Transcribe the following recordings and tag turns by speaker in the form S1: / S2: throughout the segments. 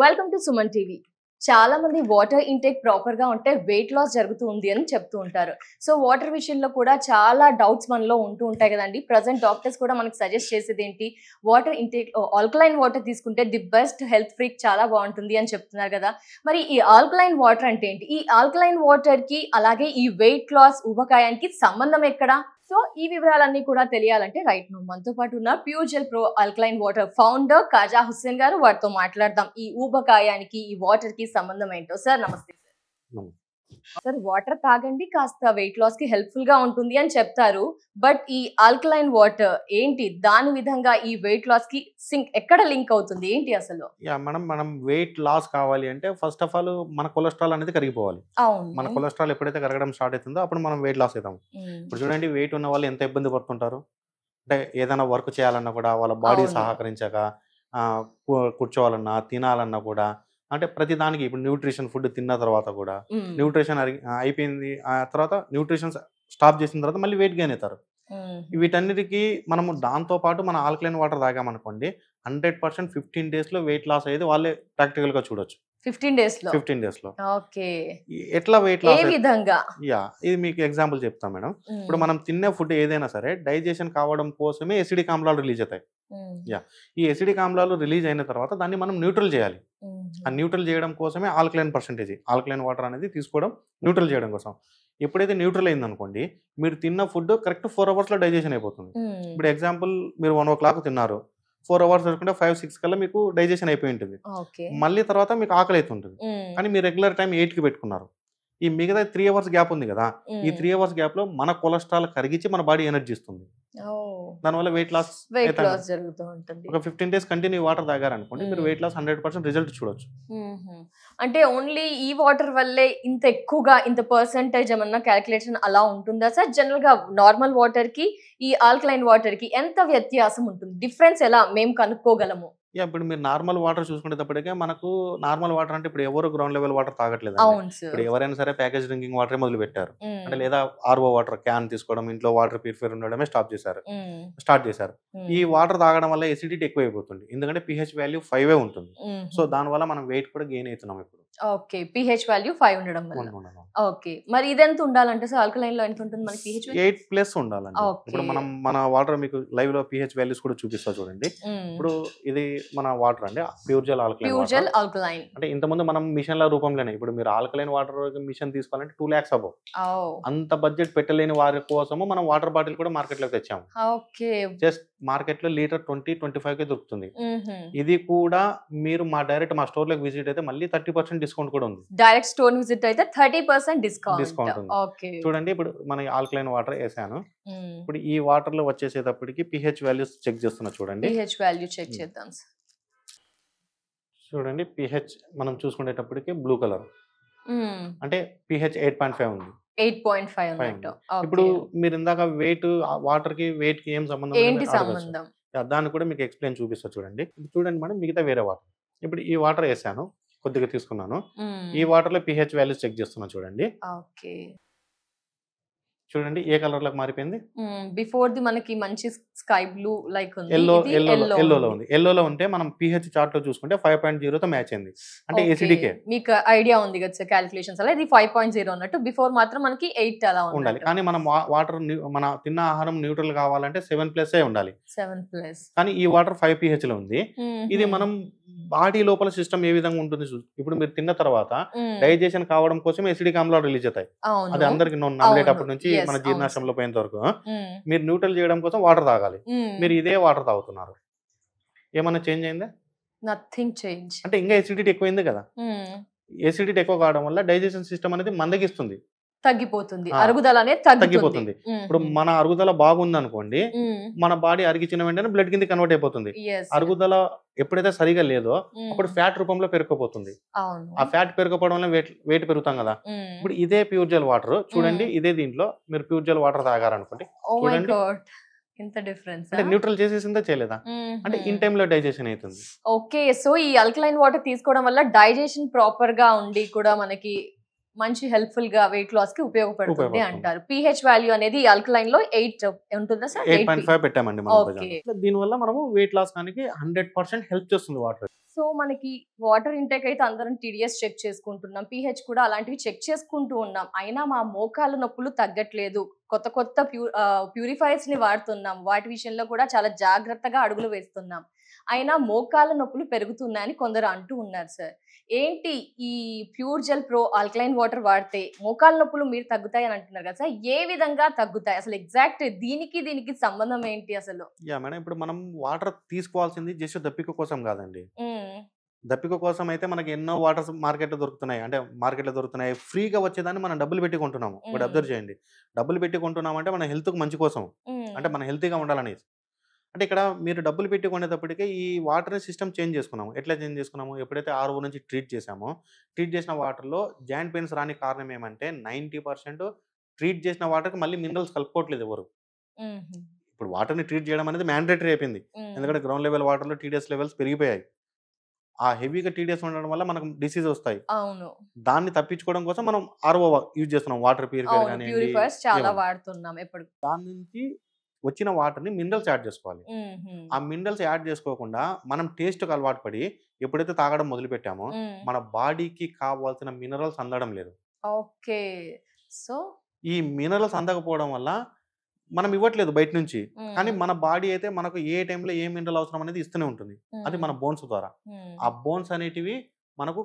S1: Welcome to Suman TV. చాలా మంది water intake proper గా ఉంటే వెయిట్ లాస్ జరుగుతుంది అని చెప్తూ ఉంటారు. సో వాటర్ విషయంలో కూడా చాలా డౌట్స్ మనలో ఉంటూ ఉంటాయి కదండి. ప్రజెంట్ డాక్టర్స్ కూడా మనకి సజెస్ట్ చేసేది ఏంటి, వాటర్ ఇంటేక్ ఆల్కలైన్ వాటర్ తీసుకుంటే ది బెస్ట్, హెల్త్ ఫ్రీక్ చాలా బాగుంటుంది అని చెప్తున్నారు కదా. మరి ఈ ఆల్కలైన్ వాటర్ అంటే ఏంటి, ఈ ఆల్కలైన్ వాటర్ కి అలాగే ఈ వెయిట్ లాస్ ఊబకాయానికి సంబంధం ఎక్కడా? సో ఈ వివరాలన్నీ కూడా తెలియాలంటే రైట్ ను మనతో పాటు ఉన్న pure gel pro alkaline water founder Kaja Hussain garu, వారితో మాట్లాడదాం ఈ ఊబకాయానికి ఈ వాటర్ కి సంబంధం ఏంటో. సార్ నమస్తే. సార్ వాటర్ తాగండి, కాస్త వెయిట్ లాస్ కి హెల్ప్ఫుల్ గా ఉంటుంది అని చెప్తారు. బట్ ఈ ఆల్కలైన్ వాటర్ ఏంటి, దాని విధంగా ఈ వెయిట్ లాస్ కి ఎక్కడ లింక్ అవుతుంది, ఏంటి అసలు?
S2: మనం వెయిట్ లాస్ కావాలి అంటే ఫస్ట్ ఆఫ్ ఆల్ మన కొలెస్ట్రాల్ అనేది కరిగిపోవాలి. మన కొలెస్ట్రాల్ ఎప్పుడైతే కరగడం స్టార్ట్ అవుతుందో అప్పుడు మనం వెయిట్ లాస్ అవుతాం. ఇప్పుడు చూడండి, వెయిట్ ఉన్న వాళ్ళు ఎంత ఇబ్బంది పడుతుంటారు. అంటే ఏదైనా వర్క్ చేయాలన్నా కూడా వాళ్ళ బాడీ సహకరించక, కూర్చోవాలన్నా తినాలన్నా కూడా, అంటే ప్రతి దానికి ఇప్పుడు న్యూట్రిషన్ ఫుడ్ తిన్న తర్వాత కూడా న్యూట్రిషన్ అయిపోయింది, ఆ తర్వాత న్యూట్రిషన్ స్టాప్ చేసిన తర్వాత మళ్ళీ వెయిట్ గెయిన్ అవుతారు. వీటన్నిటికీ మనము దాంతో పాటు మన ఆల్కలైన్ వాటర్ తాగామనుకోండి 100% 15 days లో వెయిట్ లాస్ అయ్యేది వాళ్ళే ప్రాక్టికల్ గా చూడొచ్చు. 15 days లో
S1: ఓకే.
S2: ఎట్లా వెయిట్ లాస్
S1: విధంగా?
S2: ఇది మీకు ఎగ్జాంపుల్ చెప్తాం మేడం. ఇప్పుడు మనం తినే ఫుడ్ ఏదైనా సరే డైజెషన్ కావడం కోసమే ఎసిడిక్ ఆమ్లాలు రిలీజ్ అవుతాయి. ఈ ఎసిడిక్ ఆమ్లాలు రిలీజ్ అయిన తర్వాత దాన్ని మనం న్యూట్రల్ చేయాలి. ఆ న్యూట్రల్ చేయడం కోసమే ఆల్కలైన్ వాటర్ అనేది తీసుకోవడం, న్యూట్రల్ చేయడం కోసం. ఎప్పుడైతే న్యూట్రల్ అయింది అనుకోండి, మీరు తిన్న ఫుడ్ కరెక్ట్ 4 hours లో డైజెషన్ అయిపోతుంది. ఇప్పుడు ఎగ్జాంపుల్ మీరు 1 o'clock తిన్నారు, 4 hours వరకు 5-6 కల్లా మీకు డైజెషన్ అయిపోయి ఉంటుంది. మళ్ళీ తర్వాత మీకు ఆకలి అవుతుంటుంది. కానీ మీరు రెగ్యులర్ టైం 8కి పెట్టుకున్నారు. ఈ మిగతా 3 hours గ్యాప్ ఉంది కదా, ఈ 3 hours గ్యాప్ లో మన కొలెస్ట్రాల్ కరిగించి మన బాడీ ఎనర్జీ ఇస్తుంది. దానివల్ల వెయిట్ లాస్
S1: జరుగుతూ ఉంటుంది.
S2: ఒక 15 days కంటిన్యూ వాటర్ తాగారనుకోండి, మీరు వెయిట్ లాస్ 100% రిజల్ట్ చూడొచ్చు.
S1: అంటే ఓన్లీ ఈ వాటర్ వల్లే ఇంత ఎక్కువగా ఇంత పర్సెంటేజ్ ఏమన్నా క్యాలిక్యులేషన్ అలా ఉంటుందా సార్? జనరల్ గా నార్మల్ వాటర్ కి ఈ ఆల్కలైన్ వాటర్ కి ఎంత వ్యత్యాసం ఉంటుంది, డిఫరెన్స్ ఎలా మేము కనుక్కోగలము?
S2: ఇప్పుడు మీరు నార్మల్ వాటర్ చూసుకునేటప్పటికే మనకు నార్మల్ వాటర్ అంటే ఇప్పుడు ఎవరు గ్రౌండ్ లెవెల్ వాటర్ తాగట్లేదు. ఇప్పుడు ఎవరైనా సరే ప్యాకేజ్ డ్రింకింగ్ వాటర్ మొదలు పెట్టారు, అంటే లేదా ఆర్ఓ వాటర్ క్యాన్ తీసుకోవడం, ఇంట్లో వాటర్ ప్యూరిఫైర్ ఉండడమే స్టార్ట్ చేశారు. ఈ వాటర్ తాగడం వల్ల ఎసిడిటీ ఎక్కువ అయిపోతుంది, ఎందుకంటే pH వాల్యూ 5 ఉంటుంది. సో దాని వల్ల మనం వెయిట్ కూడా గెయిన్ అవుతున్నాం ఇప్పుడు.
S1: ఓకే, pH వాల్యూ 5 ఉండడం వల్ల. ఓకే, మరి ఇది ఎంత ఉండాలంటే సార్ ఆల్కలైన్ లో ఎంత ఉంటుంది మనకి pH వాల్యూ?
S2: 8+ ఉండాలండి. ఇప్పుడు మన వాటర్ మీకు లైవ్ లో pH వాల్యూస్ కూడా చూపిస్తా చూడండి. ఇప్పుడు ఇది మన వాటర్ అండి, ప్యూర్ జెల్ ఆల్కలైన్. అంటే ఇంతకుముందు మనం మిషన్ల రూపంలోనే, ఇప్పుడు మీరు ఆల్కలైన్ వాటర్ మిషన్ తీసుకోవాలంటే 2 lakhs అబౌవ్. అంత బడ్జెట్ పెట్టలేని వారి కోసము మనం వాటర్ బాటిల్ కూడా మార్కెట్ లోకి తెచ్చాము. జస్ట్ మార్కెట్ లో లీటర్ 20-25 కే దొరుకుతుంది. ఇది కూడా మీరు మా స్టోర్ లోకి విజిట్ అయితే మళ్ళీ 30% డిస్కౌంట్ కూడా ఉంది.
S1: డైరెక్ట్ స్టోర్ విజిట్ అయితే 30% డిస్కౌంట్
S2: ఉంది. చూడండి, ఇప్పుడు మన ఆల్కలైన్ వాటర్ వేసాను. ఇప్పుడు ఈ వాటర్ లో వచ్చేసేటప్పటికి pH వాల్యూస్ చెక్ చేస్తున్నా చూడండి.
S1: pH వాల్యూ చెక్ చేద్దాం.
S2: చూడండి, pH మనం చూసుకునేటప్పటికి బ్లూ కలర్, అంటే pH 8.5 ఉంది.
S1: 8.5.
S2: ఇప్పుడు మీరు ఇందాక వెయిట్ వాటర్ కి వెయిట్ కి ఏం సంబంధం, దాన్ని కూడా మీకు ఎక్స్ప్లెయిన్ చూపిస్తా చూడండి. చూడండి మేడం, మిగతా వేరే వాటర్, ఇప్పుడు ఈ వాటర్ వేసాను, కొద్దిగా తీసుకున్నాను. ఈ వాటర్ లో pH వాల్యూస్ చెక్ చేస్తున్నా చూడండి. చూడండి ఏ కలర్ లోకి మారిపోయింది.
S1: బిఫోర్ ది మనకి మంచి స్కై బ్లూ లైక్ ఉంది,
S2: ఎల్లోలో ఉంది. ఎల్లోలో ఉంటే మనం pH చార్ట్ లో చూసుకుంటే 5.0 తో మ్యాచ్ అయింది, అంటే ఎసిడికే.
S1: మీకు ఐడియా ఉంది కదా సార్ క్యాలిక్యులేషన్స్ అలా, ఇది 5.0 అన్నట్టు. బిఫోర్ మాత్రం మనకి 8 అలా ఉండాలి.
S2: కానీ మనం వాటర్ మన తిన్న ఆహారం న్యూట్రల్ కావాలంటే 7+ ఉండాలి.
S1: 7+.
S2: కానీ ఈ వాటర్ 5 pH లో ఉంది. ఇది మనం బాడీ లోపల సిస్టమ్ ఏ విధంగా ఉంటుంది, ఇప్పుడు మీరు తిన్న తర్వాత డైజెషన్ కావడం కోసం ఎసిడిక్ ఆమ్లాలు రిలీజ్ అవుతాయి. అది అందరికి నమ్మలేటప్పటి నుంచి మన జీర్ణాశయంలో పోయేంత వరకు మీరు న్యూట్రల్ చేయడం కోసం వాటర్ తాగాలి. మీరు ఇదే వాటర్ తాగుతున్నారు, ఏమన్నా చేంజ్ అయిందా?
S1: Nothing change.
S2: అంటే ఇంకా ఎసిడిటీ ఎక్కువైంది కదా. ఎసిడిటీ ఎక్కువ కావడం వల్ల డైజెషన్ సిస్టమ్ అనేది మందగిస్తుంది,
S1: తగ్గిపోతుంది, అరుగుదల అనేది తగ్గిపోతుంది.
S2: ఇప్పుడు మన అరుగుదల బాగుంది అనుకోండి, మన బాడీ అరిగించిన వెంటనే బ్లడ్ కింద కన్వర్ట్ అయిపోతుంది. అరుగుదల ఎప్పుడైతే సరిగా లేదో అప్పుడు ఫ్యాట్ రూపంలో పెరుకుపోతుంది. ఆ ఫ్యాట్ పెరగకపోవడం వల్ల వెయిట్ పెరుగుతాం కదా. ఇప్పుడు ఇదే ప్యూర్ జెల్ వాటర్ చూడండి, ఇదే దీంట్లో మీరు ప్యూర్ జెల్ వాటర్ తాగారనుకోండి, చూడండి
S1: ఎంత డిఫరెన్స్.
S2: అంటే న్యూట్రల్ చేసేసిందా చేయలేదా, అంటే ఇన్ టైమ్ లో డైజెషన్ అవుతుంది.
S1: ఓకే, సో ఈ ఆల్కలైన్ వాటర్ తీసుకోవడం వల్ల డైజెషన్ ప్రాపర్ గా ఉండి కూడా మనకి మంచి హెల్ప్ఫుల్ గా వెయిట్ లాస్ కి ఉపయోగపడుతుంది అంటారు. pH వాల్యూ అనేది ఆల్కలైన్ లో 8 ఉంటుందా సార్?
S2: 8.5 పెట్టామండి. దీని వల్ల మనము వెయిట్ లాస్ కానికి 100% హెల్ప్ చేస్తుంది వాటర్.
S1: సో మనకి వాటర్ ఇంటేక్ అయితే అందరం టీడీఎస్ చెక్ చేసుకుంటున్నాం, పీహెచ్ కూడా అలాంటివి చెక్ చేసుకుంటూ ఉన్నాం, అయినా మా మోకాళ్ళ నొప్పులు తగ్గట్లేదు. కొత్త కొత్త ప్యూరిఫైర్స్ ని వాడుతున్నాం, వాటి విషయంలో కూడా చాలా జాగ్రత్తగా అడుగులు వేస్తున్నాం, అయినా మోకాళ్ళ నొప్పులు పెరుగుతున్నాయని కొందరు అంటూ ఉన్నారు సార్. ఏంటి ఈ pure gel pro alkaline water వాడితే మోకాళ్ళ నొప్పులు మీరు తగ్గుతాయి అని అంటున్నారు కదా సార్, ఏ విధంగా తగ్గుతాయి అసలు? ఎగ్జాక్ట్ దీనికి సంబంధం ఏంటి అసలు?
S2: యా మేడం, ఇప్పుడు మనం వాటర్ తీసుకోవాల్సింది జస్ట్ దప్పిక కోసం కాదండి. దప్పిక కోసం అయితే మనకి ఎన్నో వాటర్స్ మార్కెట్లో దొరుకుతున్నాయి, అంటే మార్కెట్లో దొరుకుతున్నాయి, ఫ్రీగా వచ్చేదాన్ని మనం డబ్బులు పెట్టి కొంటున్నాము. ఒకటి అబ్జర్వ్ చేయండి, డబ్బులు పెట్టి కొంటున్నాం అంటే మన హెల్త్కి మంచి కోసం, అంటే మన హెల్తీగా ఉండాలని. అంటే ఇక్కడ మీరు డబ్బులు పెట్టి కొనేటప్పటికే ఈ వాటర్ సిస్టమ్ చేంజ్ చేసుకున్నాము. ఎట్లా చేంజ్ చేసుకున్నాము? ఎప్పుడైతే ఆర్ఓ నుంచి ట్రీట్ చేసామో, ట్రీట్ చేసిన వాటర్లో జాయింట్ పెయిన్స్ రాని కారణం ఏమంటే 90% ట్రీట్ చేసిన వాటర్కి మళ్ళీ మినరల్స్ కలుపుకోవట్లేదు ఎవరు. ఇప్పుడు వాటర్ని ట్రీట్ చేయడం అనేది మ్యాండేటరీ అయిపోయింది, ఎందుకంటే గ్రౌండ్ లెవెల్ వాటర్లో టీడీఎస్ లెవెల్స్ పెరిగిపోయాయి. ఆ హెవీగా టీడీఎస్ ఉండడం వల్ల మనకు డిసీజ్ వస్తాయి.
S1: అవును,
S2: దాన్ని తప్పించుకోవడం కోసం మనం ఆర్ఓ యూజ్ చేస్తున్నాం, వాటర్ ప్యూరిఫైర్ కానీ
S1: ప్యూరిఫైర్స్ చాలా వాడుతున్నాం ఎప్పుడు.
S2: దాని నుంచి వచ్చిన వాటర్ని మినరల్స్ యాడ్ చేసుకోవాలి. ఆ మినరల్స్ యాడ్ చేసుకోకుండా మనం టేస్ట్కి అలవాటు పడి ఎప్పుడైతే తాగడం మొదలు పెట్టామో మన బాడీకి కావాల్సిన మినరల్స్ అందడం లేదు.
S1: ఓకే, సో
S2: ఈ మినరల్స్ అందకపోవడం వల్ల మనం ఇవ్వట్లేదు బయట నుంచి, కానీ మన బాడీ అయితే మనకు ఏ టైంలో ఏ మినరల్ అవసరం అనేది ఇస్తూనే ఉంటుంది, అది మన బోన్స్ ద్వారా. ఆ బోన్స్ అనేటివి మనకు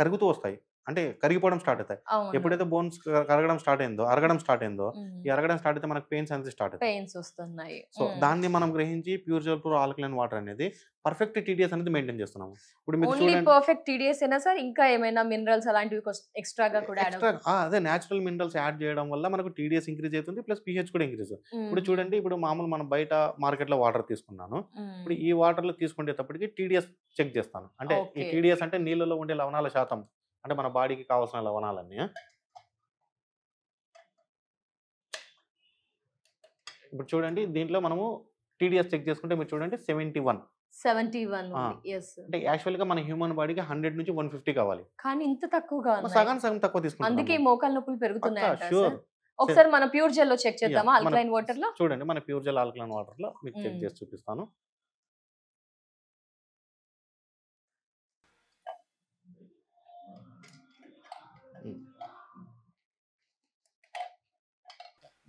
S2: కరుగుతూ వస్తాయి, అంటే కరిగిపోవడం స్టార్ట్ అవుతాయి. ఎప్పుడైతే బోన్స్ కరగడం స్టార్ట్ అయిందో, అరగడం స్టార్ట్ అయిందో, ఈ అరగడం స్టార్ట్ అయితే మనకు పెయిన్స్ అనేది స్టార్ట్ అవుతాయి,
S1: పెయిన్స్ వస్తున్నాయి.
S2: సో దాన్ని మనం గ్రహించి pure gel pro alkaline water అనేది పర్ఫెక్ట్ టీడీఎస్ అనేది మెయింటైన్ చేస్తున్నాము. ఇప్పుడు మీరు చూడండి,
S1: పర్ఫెక్ట్ టీడీఎస్ అయినా సార్ ఇంకా ఏమైనా మినరల్స్ అలాంటివి ఎక్స్ట్రాగా కూడా
S2: అదే నేచురల్ మినరల్స్ యాడ్ చేయడం వల్ల మనకు టీడీఎస్ ఇంక్రీజ్ అవుతుంది, ప్లస్ పీహెచ్ కూడా ఇంక్రీజ్. ఇప్పుడు చూడండి, ఇప్పుడు మామూలు మనం బయట మార్కెట్ లో వాటర్ తీసుకున్నాను, ఇప్పుడు ఈ వాటర్ లో తీసుకునేటప్పటికి టీడీఎస్ చెక్ చేస్తాను. అంటే ఈ టీడీఎస్ అంటే నీళ్ళలో ఉండే లవణాల శాతం, అంటే మన బాడీకి కావాల్సిన లవణాలన్నీ. ఇప్పుడు చూడండి, దీంట్లో మనము టీడీఎస్ చెక్ చేసుకుంటే మీరు చూడండి 71. అంటే యాక్చువల్ గా మన హ్యూమన్ బాడీకి 100 నుంచి 150 కావాలి, కానీ
S1: ఇంత తక్కువగా
S2: సగం తక్కువ తీసుకుంటాం,
S1: అందుకే మోకాళ్ళ నొప్పులు పెరుగుతున్నాయి. ఒకసారి మన ప్యూర్ జెల్ లో చెక్ చేద్దామా, ఆల్కలైన్ వాటర్ లో?
S2: చూడండి, మన ప్యూర్ జెల్ ఆల్కలైన్ వాటర్ లో మీకు చెక్ చేసి చూపిస్తాను.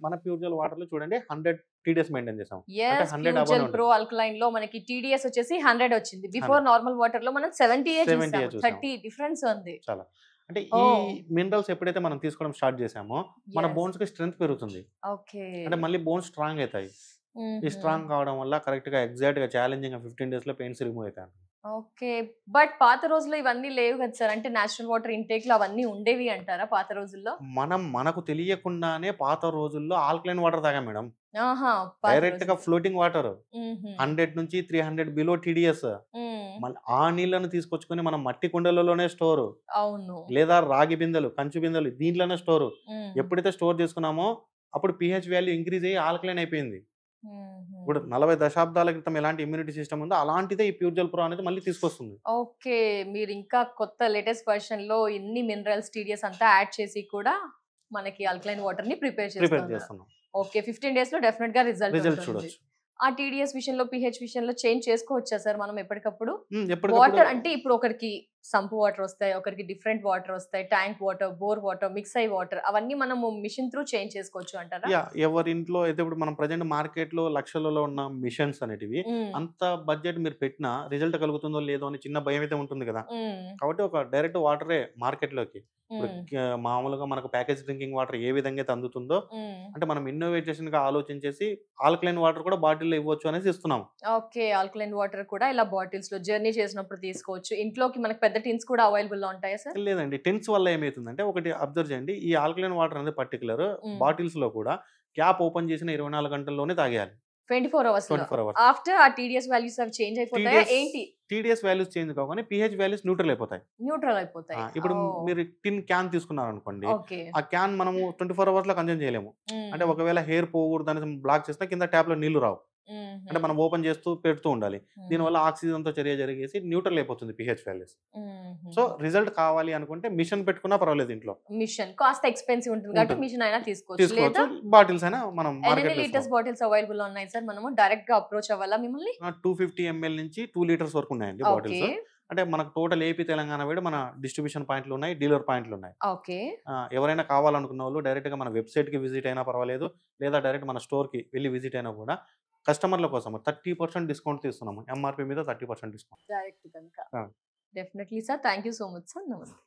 S2: మన ప్యూర్ జెల్ వాటర్ లో చూడండి 100 టీడీఎస్ మెయింటైన్ చేసాం.
S1: అంటే 100 జెల్ ప్రో ఆల్కలైన్ లో మనకి టీడీఎస్ వచ్చేసి 100 వచ్చింది. బిఫోర్ నార్మల్ వాటర్ లో మనం 70 చూసాము. 30 డిఫరెన్స్ ఉంది చాలా.
S2: అంటే ఈ మినరల్స్ ఎప్పుడైతే మనం తీసుకోవడం స్టార్ట్ చేసామో మన బోన్స్ కి స్ట్రెంగ్త్ పెరుగుతుంది.
S1: ఓకే,
S2: అంటే మళ్ళీ బోన్స్ స్ట్రాంగ్ అవుతాయి. ఈ స్ట్రాంగ్ కావడం వల్ల కరెక్ట్ గా ఎగ్జాక్ట్ గా ఛాలెంజింగ్ 15 డేస్ లో పెయిన్స్ రిమూవ్ అవుతాయి.
S1: ఓకే, బట్ పాత రోజుల్లో ఇవన్నీ లేవు కదా సార్, అంటే నేచురల్ వాటర్ ఇంటేక్ లో అవన్నీ ఉండేవి అంటారా పాత రోజుల్లో?
S2: మనకు తెలియకుండానే పాత రోజుల్లో ఆల్కలైన్ వాటర్ తాగాం మేడం. డైరెక్ట్ గా ఫ్లోటింగ్ వాటర్ 100 నుంచి 300 బిలో టీడీఎస్. ఆ నీళ్లను తీసుకొచ్చుకొని మనం మట్టి కుండలలోనే స్టోర్,
S1: అవును,
S2: లేదా రాగి బిందెలు, కంచు బిందెలు దీంట్లోనే స్టోర్. ఎప్పుడైతే స్టోర్ చేసుకున్నామో అప్పుడు pH వాల్యూ ఇంక్రీజ్ అయ్యి ఆల్కలైన్ అయిపోయింది. ఇప్పుడు 40 దశాబ్దాల క్రితం ఎలాంటి ఇమ్యూనిటీ సిస్టమ్ ఉందో అలాంటిదే ఈ ప్యూర్ జెల్ ప్రో అనేది మళ్ళీ తీసుకొస్తుంది.
S1: ఓకే, మీరు ఇంకా కొత్త లేటెస్ట్ వర్షన్ లో ఎన్ని మినరల్స్ టీడీఎస్ అంతా యాడ్ చేసి కూడా మనకి ఆల్కలైన్ వాటర్ ని ప్రిపేర్ చేస్తున్నాం. ఓకే, 15 డేస్ లో డెఫినెట్ గా రిజల్ట్ చూడొచ్చు. ఆ టీడీఎస్ విషయంలో, pH విషయంలో చేంజ్ చేసుకోవచ్చా సార్ మనం ఎప్పటికప్పుడు? వాటర్ అంటే ఇప్పుడు ఒకరికి సంపు వాటర్ వస్తాయి, ఒకరికి డిఫరెంట్ వాటర్ వస్తాయి, tank water, bore water, mix అయ్యి వాటర్, అవన్నీ మనము మిషన్ త్రూ చేంజ్ చేసుకోవచ్చు అంటారా?
S2: ఎవరి ఇంట్లో అయితే ఇప్పుడు మనం ప్రజెంట్ మార్కెట్ లో లక్షలలో ఉన్న మిషన్స్ అనేటివి అంత బడ్జెట్ మీరు పెట్టినా రిజల్ట్ కలుగుతుందో లేదో అని చిన్న భయం అయితే ఉంటుంది కదా. కాబట్టి ఒక డైరెక్ట్ వాటరే మార్కెట్ లోకి మామూలుగా మనకు ప్యాకేజ్ డ్రింకింగ్ వాటర్ ఏ విధంగా అయితే అందుతుందో, అంటే మనం ఇన్నోవేషన్ గా ఆలోచించేసి ఆల్కలైన్ వాటర్ కూడా బాటిల్ ఇవ్వచ్చు అనేసి ఇస్తున్నాం.
S1: ఓకే, ఆల్కలైన్ వాటర్ కూడా ఇలా బాటిల్స్ లో జర్నీ చేసినప్పుడు తీసుకోవచ్చు. ఇంట్లోకి మనకి పెద్ద టిన్స్ కూడా అవైలబుల్ లో ఉంటాయా సార్?
S2: లేదండి, టిన్స్ వల్ల ఏమైతుందంటే, ఒకటి అబ్జర్వ్ చేయండి, ఈ ఆల్కలైన్ వాటర్ అనేది పర్టికులర్ బాటిల్స్ లో కూడా క్యాప్ ఓపెన్ చేసిన 24 గంటల్లోనే తాగేయాలి.
S1: 24 hours ఆఫ్టర్ ఆ టీడీఎస్ వాల్యూస్ అవి చేంజ్ అయిపోతాయా ఏంటి?
S2: టీడీఎస్ వాల్యూస్ చేంజ్ కాగానే pH వాల్యూస్ న్యూట్రల్ అయిపోతాయి. ఇప్పుడు మీరు టిన్ క్యాన్ తీసుకున్నారు అనుకోండి, ఆ క్యాన్ మనము 24 hours లో కన్జ్యూమ్ చేయలేము. అంటే ఒకవేళ హెయిర్ పోకూడదు అని బ్లాక్ చేస్తే కింద ట్యాప్ లో నీళ్లు రావు. అంటే మనం ఓపెన్ చేస్తూ పెడుతూ ఉండాలి. దీనివల్ల ఆక్సిజన్తో చర్య జరిగేసి న్యూట్రల్ అయిపోతుంది పిహెచ్ వాల్యూస్. సో రిజల్ట్ కావాలి అనుకుంటే మిషన్ పెట్టుకున్నా పర్వాలేదు ఇంట్లో.
S1: మిషన్ కాస్ట్ ఎక్స్పెన్సివ్ ఉంటుంది కాబట్టి మిషన్ అయినా తీసుకోవచ్చు. లేదా
S2: బాటిల్స్ అయినా మనం
S1: ఎన్ని
S2: మార్కెట్
S1: లీటర్స్ బాటిల్స్ అవైలబుల్ ఉన్నాయి సార్? మనము డైరెక్ట్ గా అప్రోచ్ అవ్వాలా మిమ్మల్ని?
S2: 250 ml నుంచి 2 లీటర్స్ వరకు ఉన్నాయండి బాటిల్స్. అంటే మనకు టోటల్ ఏపీ తెలంగాణ వేడి మన డిస్ట్రిబ్యూషన్ పాయింట్లు ఉన్నాయి, డీలర్ పాయింట్లు ఉన్నాయి.
S1: ఓకే.
S2: ఎవరైనా కావాలనుకున్న వాళ్ళు డైరెక్ట్ గా మన వెబ్సైట్ కి విజిట్ అయినా పర్వాలేదు, లేదా డైరెక్ట్ మన స్టోర్ కి వెళ్ళి విజిట్ అయినా కూడా కస్టమర్ల కోసం 30% డిస్కౌంట్ తీస్తున్నాము. ఎంఆర్పి మీద 30% డిస్కౌంట్
S1: డైరెక్ట్ కనుక. Definitely sir. Thank you so much sir. నమస్తే.